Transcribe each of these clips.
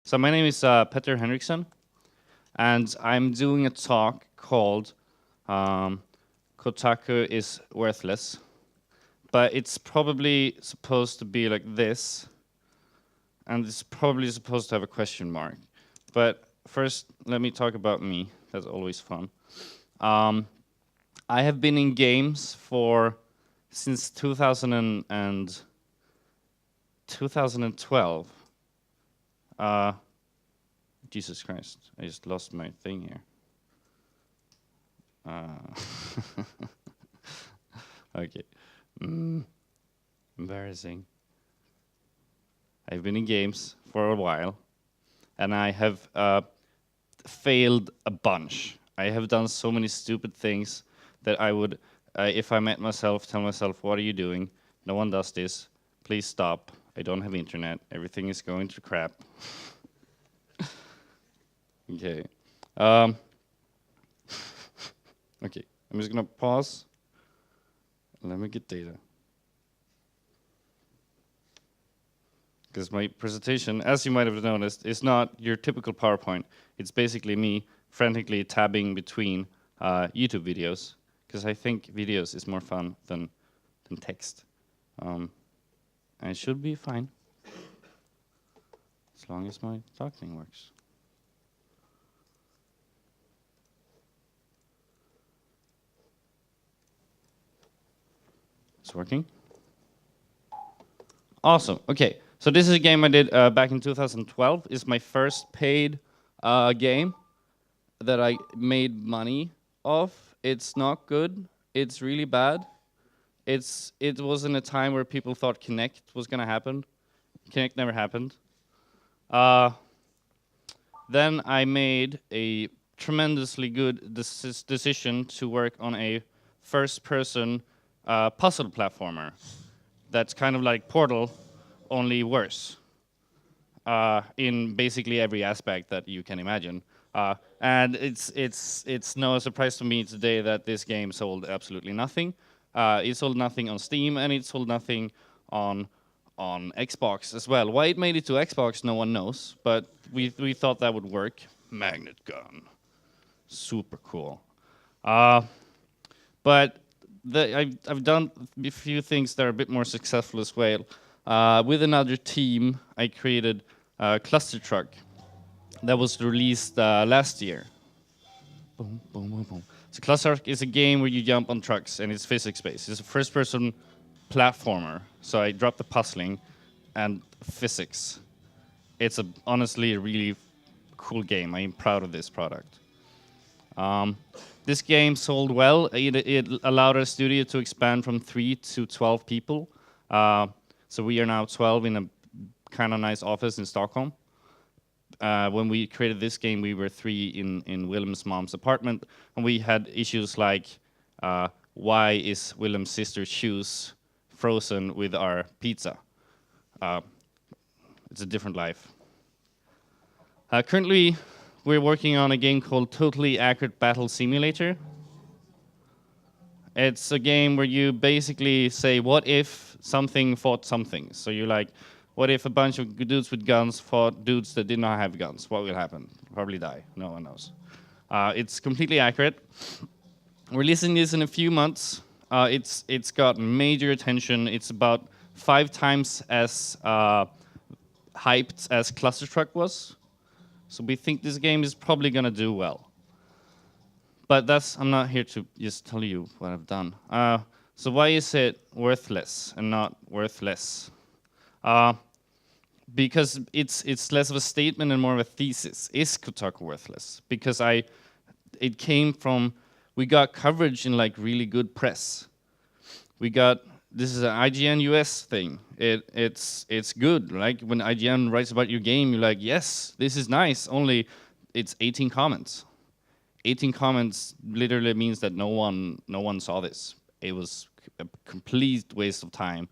So my name is Petter Henriksson, and I'm doing a talk called Kotaku is worthless, but it's probably supposed to be like this, and it's probably supposed to have a question mark. But first, let me talk about me. That's always fun. I have been in games since 2012. Jesus Christ, I just lost my thing here. Okay. Embarrassing. I've been in games for a while, and I have failed a bunch. I have done so many stupid things that I would, if I met myself, tell myself, what are you doing? No one does this. Please stop. I don't have internet. Everything is going to crap. Okay. Okay, I'm just gonna pause. Let me get data. Because my presentation, as you might have noticed, is not your typical PowerPoint. It's basically me frantically tabbing between YouTube videos, because I think videos is more fun than text. And it should be fine, as long as my talk thing works. It's working. Awesome. Okay, so this is a game I did back in 2012. It's my first paid game that I made money off. It's not good. It's really bad. It was in a time where people thought Kinect was gonna happen. Kinect never happened. Then I made a tremendously good decision to work on a first-person puzzle platformer. That's kind of like Portal, only worse. In basically every aspect that you can imagine. And it's no surprise to me today that this game sold absolutely nothing. It sold nothing on Steam, and it sold nothing on Xbox as well. Why it made it to Xbox, no one knows, but we thought that would work. Magnet gun, super cool. But I've done a few things that are a bit more successful as well. With another team, I created Cluster Truck that was released last year. Boom, boom, boom, boom. So Cluster Truck is a game where you jump on trucks, and it's physics-based. It's a first-person platformer. So I dropped the puzzling and physics. It's honestly a really cool game. I'm proud of this product. This game sold well. It allowed our studio to expand from 3 to 12 people. So we are now 12 in a kind of nice office in Stockholm. When we created this game, we were 3 in Willem's mom's apartment, and we had issues like, why is Willem's sister's shoes frozen with our pizza? It's a different life. Currently, we're working on a game called Totally Accurate Battle Simulator. It's a game where you basically say, what if something fought something? So you're like, what if a bunch of dudes with guns fought dudes that did not have guns? What will happen? Probably die. No one knows. It's completely accurate. We're releasing this in a few months. It's got major attention. It's about 5 times as hyped as Cluster Truck was. So we think this game is probably gonna do well. But I'm not here to just tell you what I've done. So why is it worthless and not worthless? Because it's less of a statement and more of a thesis. Is Kotaku worthless? Because it came from, we got coverage in like really good press. This is an IGN US thing. It's good. Like when IGN writes about your game, you're like, yes, this is nice. Only it's 18 comments. 18 comments literally means that no one saw this. It was a complete waste of time.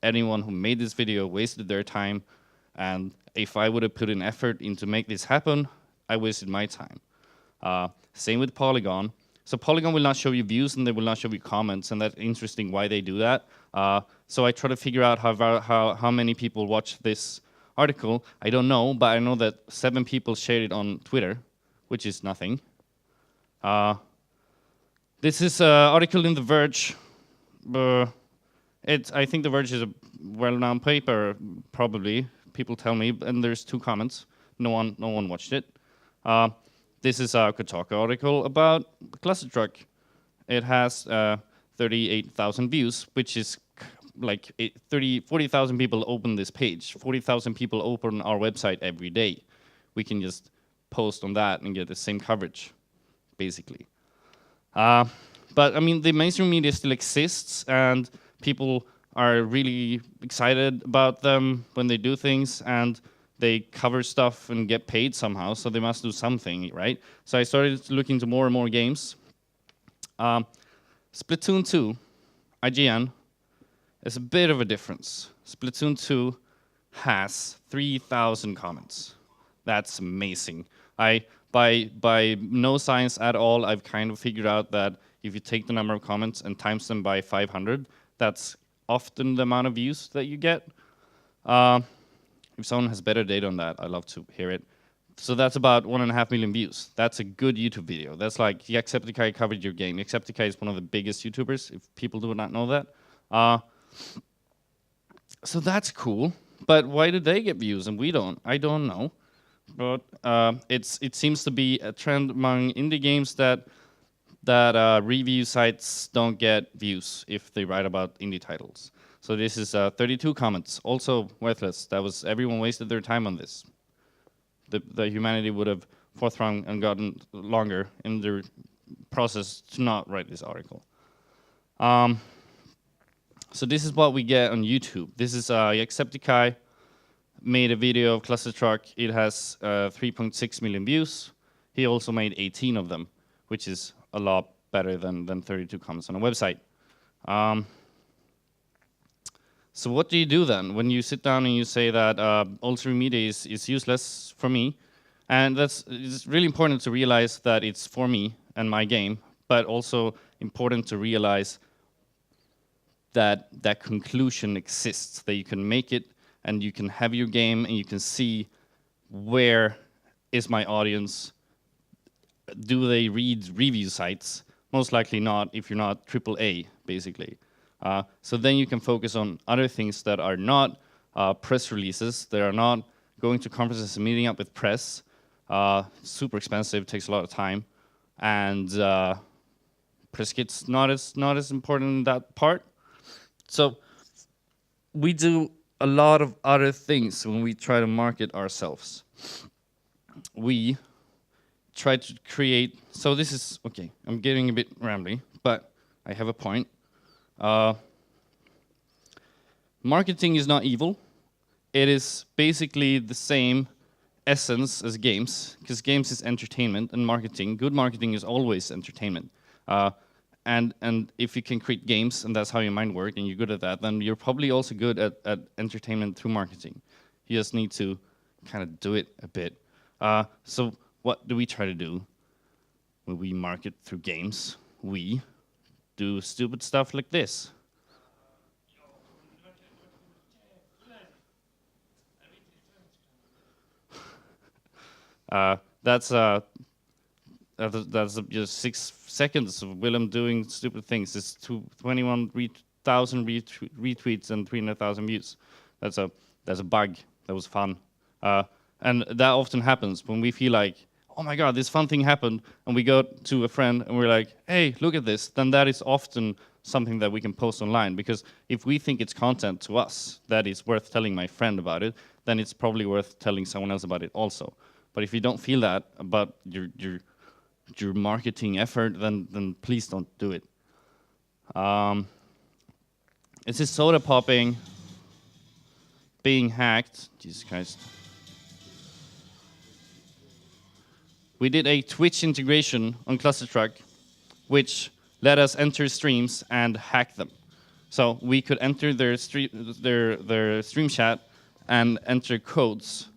Anyone who made this video wasted their time, and if I would have put in effort into make this happen, I wasted my time. Same with Polygon. So Polygon will not show you views, and they will not show you comments, and that's interesting why they do that. So I try to figure out how many people watch this article? I don't know, but I know that 7 people shared it on Twitter, which is nothing. This is an article in The Verge. I think The Verge is a well-known paper, probably. People tell me, and there's 2 comments. No one watched it. This is a Kotaku article about the cluster truck. It has 38,000 views, which is like 40,000 people open this page. 40,000 people open our website every day. We can just post on that and get the same coverage, basically. But I mean, the mainstream media still exists, and people are really excited about them when they do things, and they cover stuff and get paid somehow, so they must do something, right? So I started to look into more and more games. Splatoon 2, IGN, is a bit of a difference. Splatoon 2 has 3,000 comments. That's amazing. By no science at all, I've kind of figured out that if you take the number of comments and times them by 500, that's often the amount of views that you get. If someone has better data on that, I'd love to hear it. So that's about 1.5 million views. That's a good YouTube video. That's like Jacksepticeye covered your game. Jacksepticeye is one of the biggest YouTubers, if people do not know that. So that's cool. But why do they get views and we don't? I don't know. But it seems to be a trend among indie games that review sites don't get views if they write about indie titles. So this is 32 comments, also worthless. Everyone wasted their time on this. The humanity would have forthrung and gotten longer in their process to not write this article. So this is what we get on YouTube. This is Jacksepticeye made a video of Cluster Truck. It has 3.6 million views. He also made 18 of them, which is a lot better than 32 comments on a website. So what do you do then when you sit down and you say that alternate media is useless for me? And it's really important to realize that it's for me and my game, but also important to realize that that conclusion exists, that you can make it and you can have your game and you can see where is my audience. Do they read review sites? Most likely not if you're not AAA, basically. So then you can focus on other things that are not press releases, that are not going to conferences and meeting up with press. Super expensive, takes a lot of time, and press kit's not as important in that part. So we do a lot of other things when we try to market ourselves. We try to create. So this is okay. I'm getting a bit rambly, but I have a point. Marketing is not evil. It is basically the same essence as games, because games is entertainment, and good marketing is always entertainment. And if you can create games, and that's how your mind works, and you're good at that, then you're probably also good at entertainment through marketing. You just need to kind of do it a bit. So what do we try to do when we market through games? We do stupid stuff like this. That's just 6 seconds of Willem doing stupid things. It's 21,000 retweets and 300,000 views. That's a bug. That was fun. And that often happens when we feel like, oh my God, this fun thing happened, and we go to a friend and we're like, hey, look at this. Then that is often something that we can post online, because if we think it's content to us that is worth telling my friend about it, then it's probably worth telling someone else about it also. But if you don't feel that about your marketing effort, then please don't do it. Is this soda popping being hacked? Jesus Christ. We did a Twitch integration on Cluster Truck, which let us enter streams and hack them. So we could enter their stream chat and enter codes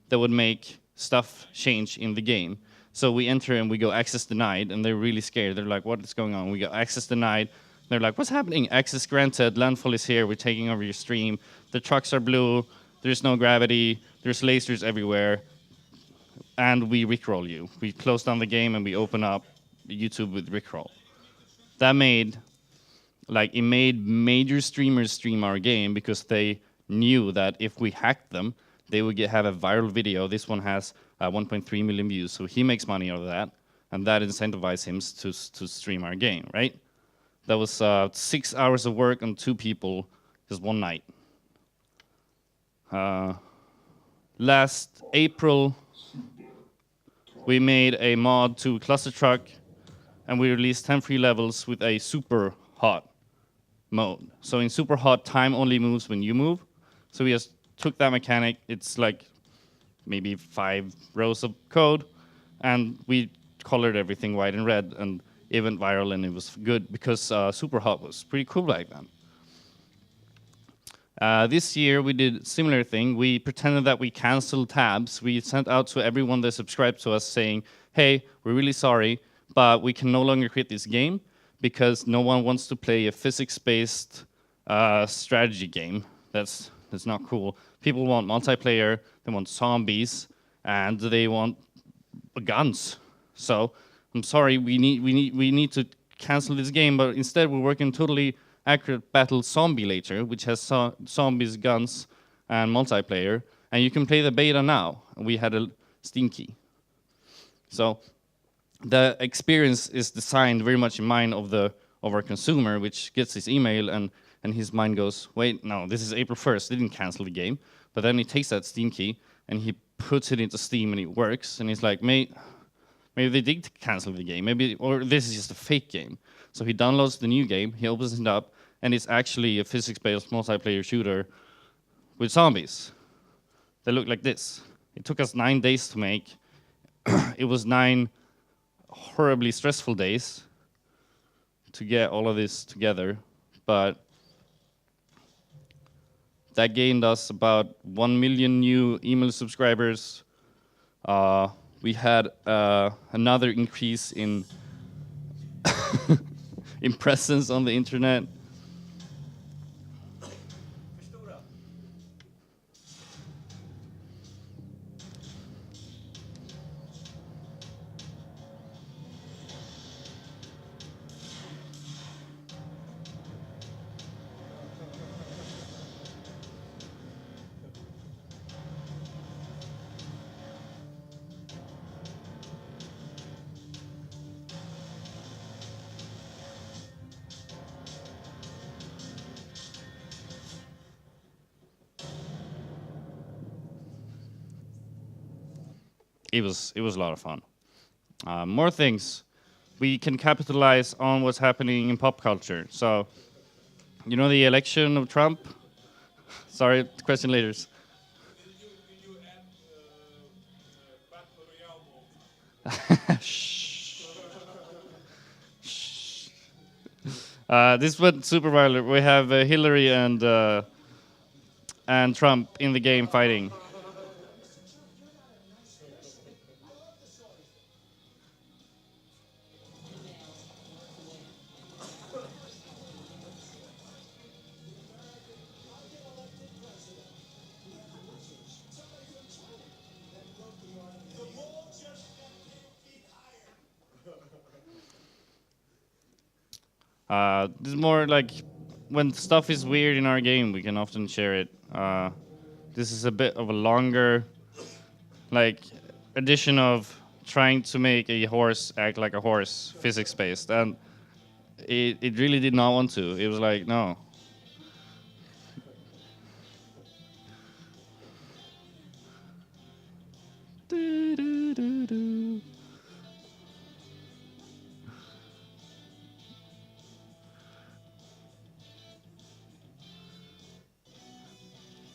that would make stuff change in the game. So we enter and we go access denied, and they're really scared. They're like, what is going on? We go access denied. They're like, what's happening? Access granted, landfall is here, we're taking over your stream. The trucks are blue, there's no gravity, there's lasers everywhere, and we rickroll you. We close down the game and we open up YouTube with rickroll. That made, like, it made major streamers stream our game because they knew that if we hacked them, they would have a viral video. This one has 1.3 million views, so he makes money out of that, and that incentivized him to stream our game, right? That was 6 hours of work on 2 people just one night. Last April, we made a mod to Cluster Truck, and we released 10 free levels with a Superhot mode. So in Superhot, time only moves when you move. So we just took that mechanic. It's like maybe 5 rows of code, and we colored everything white and red, and it went viral, and it was good because Superhot was pretty cool back then. This year we did a similar thing. We pretended that we canceled tabs. We sent out to everyone that subscribed to us saying, hey, we're really sorry, but we can no longer create this game because no one wants to play a physics-based strategy game. That's not cool. People want multiplayer, they want zombies, and they want guns. So I'm sorry, we need to cancel this game, but instead we're working totally accurate battle zombie later, which has zombies, guns, and multiplayer, and you can play the beta now. And we had a Steam key. So the experience is designed very much in mind of our consumer, which gets his email and his mind goes, wait, no, this is April 1st, they didn't cancel the game. But then he takes that Steam key and he puts it into Steam and it works, and he's like, maybe they did cancel the game, or this is just a fake game. So he downloads the new game, he opens it up, and it's actually a physics-based multiplayer shooter with zombies. They look like this. It took us 9 days to make. It was 9 horribly stressful days to get all of this together, but that gained us about 1 million new email subscribers. We had another increase in in presence on the internet. It was a lot of fun. More things. We can capitalize on what's happening in pop culture. So, you know the election of Trump? Sorry, question later. Will you add battle royale mode? Shh. Shh. This went super violent. We have Hillary and Trump in the game fighting. This is more like when stuff is weird in our game, we can often share it. This is a bit of a longer, like, edition of trying to make a horse act like a horse, physics-based, and it really did not want to. It was like, no. Do, do, do, do.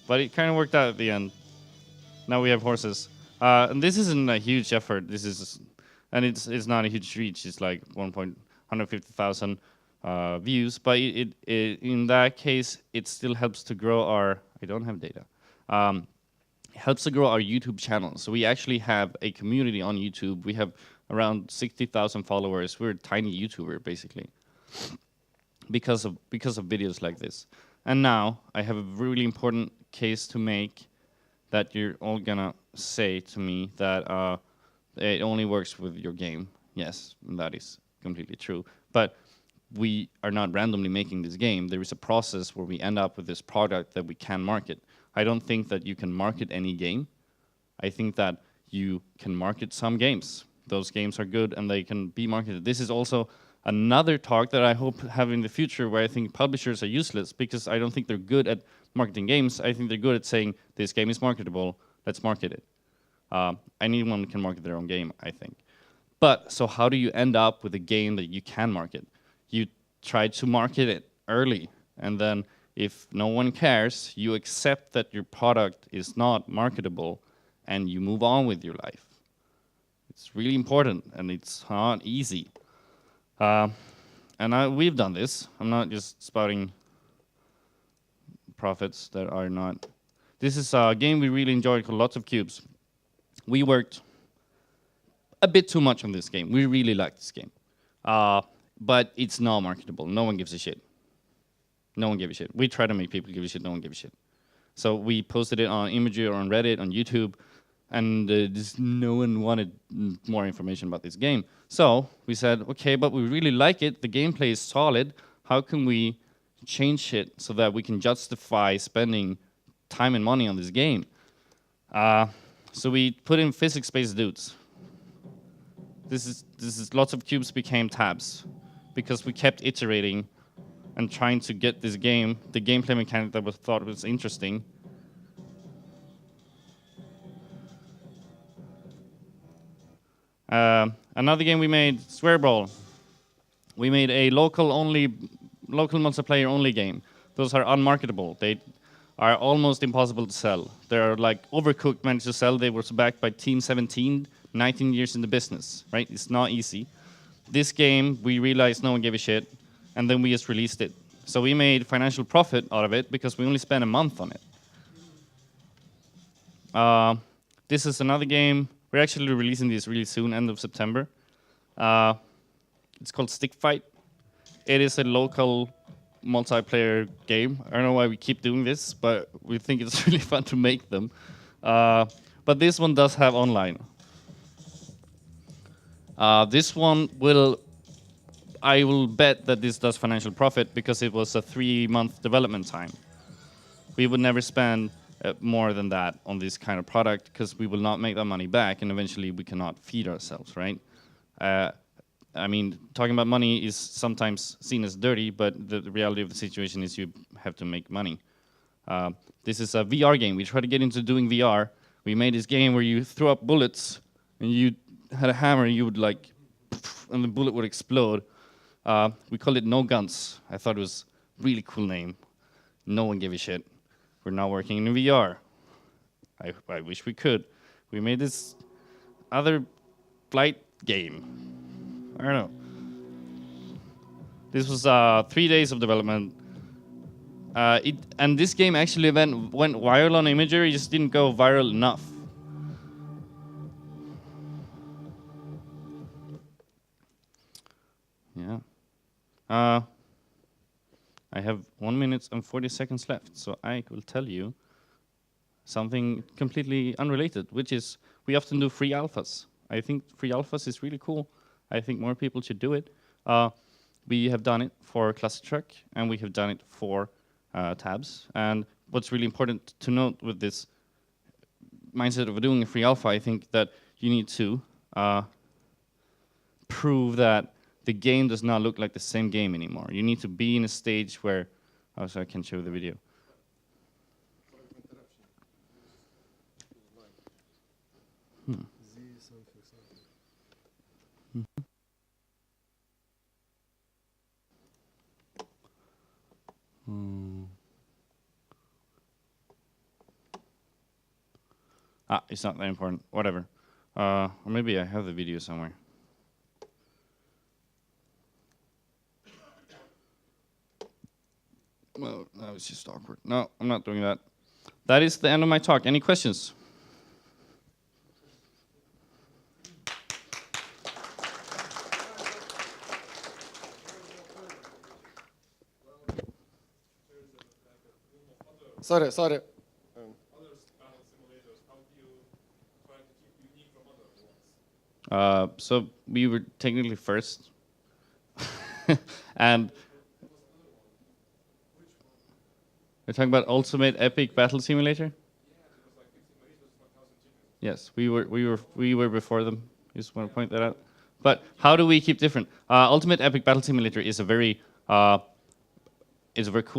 But it kind of worked out at the end. Now we have horses. And this isn't a huge effort. This is, and it's not a huge reach. It's like 150,000 views. But in that case, it still helps to grow our. I don't have data. It helps to grow our YouTube channel. So we actually have a community on YouTube. We have around 60,000 followers. We're a tiny YouTuber basically, because of videos like this. And now I have a really important case to make that you're all gonna say to me that it only works with your game. Yes, that is completely true. But we are not randomly making this game. There is a process where we end up with this product that we can market. I don't think that you can market any game. I think that you can market some games. Those games are good and they can be marketed. This is also another talk that I hope have in the future where I think publishers are useless because I don't think they're good at marketing games. I think they're good at saying, this game is marketable, let's market it. Anyone can market their own game, I think. But, so how do you end up with a game that you can market? You try to market it early, and then if no one cares, you accept that your product is not marketable, and you move on with your life. It's really important, and it's not easy. We've done this. I'm not just spouting profits that are not. This is a game we really enjoyed called Lots of Cubes. We worked a bit too much on this game. We really liked this game. But it's not marketable. No one gives a shit. No one gave a shit. We try to make people give a shit. No one gave a shit. So we posted it on Imager or on Reddit, on YouTube, and just no one wanted more information about this game. So we said, okay, but we really like it. The gameplay is solid. How can we change it so that we can justify spending time and money on this game? So we put in physics-based dudes. This is Lots of Cubes became tabs because we kept iterating and trying to get this game, the gameplay mechanic that we thought was interesting. Another game we made, Swear Brawl. We made a local multiplayer only game. Those are unmarketable. They are almost impossible to sell. They're like Overcooked managed to sell. They were backed by Team 17, 19 years in the business, right? It's not easy. This game, we realized no one gave a shit, and then we just released it. So we made financial profit out of it because we only spent a month on it. This is another game. We're actually releasing this really soon, end of September. It's called Stick Fight. It is a local multiplayer game. I don't know why we keep doing this, but we think it's really fun to make them. But this one does have online. This one I will bet that this does financial profit because it was a 3-month development time. We would never spend more than that on this kind of product because we will not make that money back and eventually we cannot feed ourselves, right? I mean, talking about money is sometimes seen as dirty, but the reality of the situation is you have to make money. This is a VR game. We tried to get into doing VR. We made this game where you throw up bullets and you had a hammer and you would like, and the bullet would explode. We called it No Guns. I thought it was a really cool name. No one gave a shit. We're now working in VR. I wish we could. We made this other flight game. I don't know. This was 3 days of development. And this game actually went viral on Imager. It just didn't go viral enough. Yeah. I have 1 minute and 40 seconds left, so I will tell you something completely unrelated, which is we often do free alphas. I think free alphas is really cool. I think more people should do it. We have done it for Cluster Truck, and we have done it for tabs. And what's really important to note with this mindset of doing a free alpha, I think that you need to prove that the game does not look like the same game anymore. You need to be in a stage where, oh, so I can show the video. It's not that important. Whatever. Or maybe I have the video somewhere. Well, that was just awkward. No, I'm not doing that. That is the end of my talk. Any questions? Sorry. Others battle simulator So we were technically first, and we're talking about Ultimate Epic Battle Simulator. Yes, we were before them. Just want to point that out. But how do we keep different? Ultimate Epic Battle Simulator is a very cool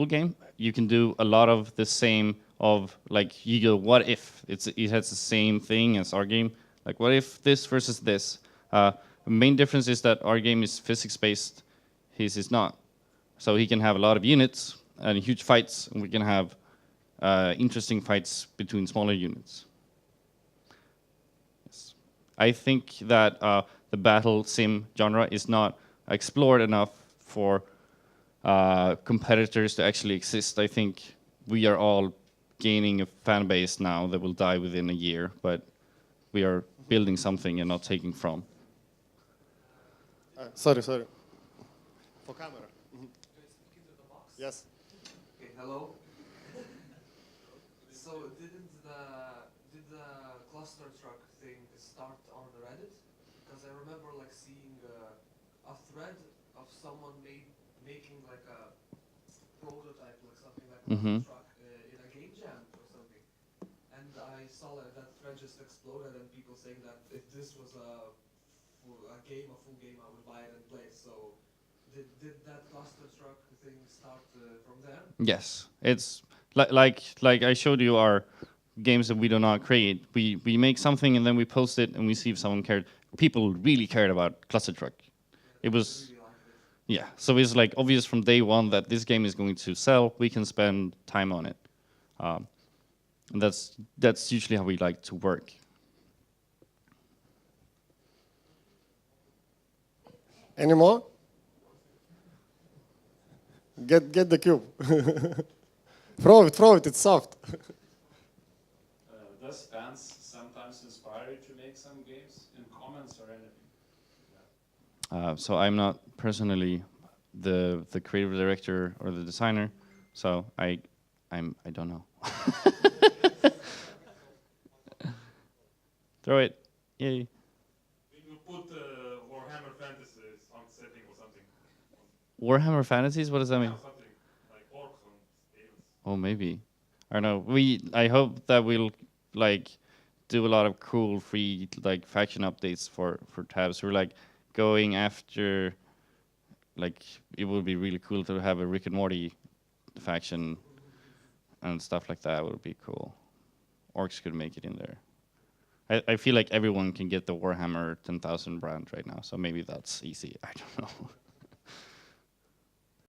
game. You can do a lot of the same of like you go what if it has the same thing as our game. Like what if this versus this? The main difference is that our game is physics based. His is not. So he can have a lot of units and huge fights, and we can have interesting fights between smaller units. Yes. I think that the battle sim genre is not explored enough for competitors to actually exist. I think we are all gaining a fan base now that will die within a year, but we are building something and not taking from. Sorry. For camera. Yes. Okay, hello. So did the cluster truck thing start on Reddit? Because I remember like seeing a thread of someone making like a prototype, like something like a truck in a game jam or something. And I saw like that thread just exploded, and people saying that if this was a full game, I would buy it and play it. So did that cluster truck thing start from there? Yes, it's like I showed you our games that we do not create. We make something and then we post it and we see if someone cared. People really cared about Cluster Truck. It was, yeah. So it's like obvious from day one that this game is going to sell. We can spend time on it. And that's usually how we like to work. Any more? Get the cube. Throw it, it's soft. Does fans sometimes inspire you to make some games in comments or anything? So I'm not personally the creative director or the designer, so I don't know. Throw it, yay! Did you put Warhammer Fantasies on setting or something? Warhammer Fantasies? What does that mean? Yeah, something like orcs on tables. Oh, maybe. I don't know. I hope that we'll like do a lot of cool free like faction updates for tabs. We're like going after like it would be really cool to have a Rick and Morty faction and stuff like that. Would be cool. Orcs could make it in there. I feel like everyone can get the Warhammer 10,000 brand right now, so maybe that's easy. I don't know.